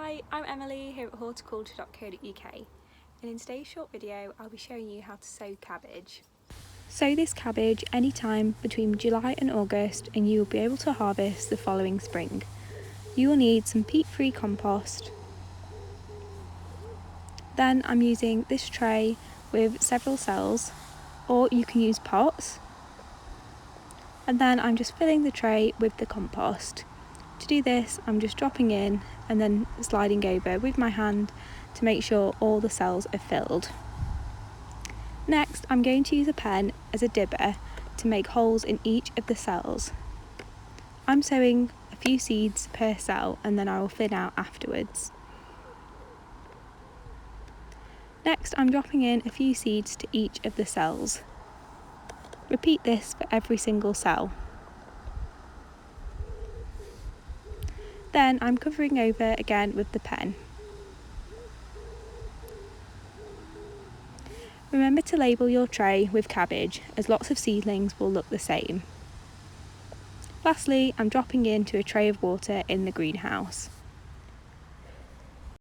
Hi, I'm Emily here at horticulture.co.uk, and in today's short video I'll be showing you how to sow cabbage. Sow this cabbage anytime between July and August and you will be able to harvest the following spring. You will need some peat-free compost. Then I'm using this tray with several cells, or you can use pots. And then I'm just filling the tray with the compost. To do this, I'm just dropping in and then sliding over with my hand to make sure all the cells are filled. Next, I'm going to use a pen as a dibber to make holes in each of the cells. I'm sowing a few seeds per cell and then I will thin out afterwards. Next, I'm dropping in a few seeds to each of the cells. Repeat this for every single cell. Then I'm covering over again with the pen. Remember to label your tray with cabbage, as lots of seedlings will look the same. Lastly, I'm dropping into a tray of water in the greenhouse.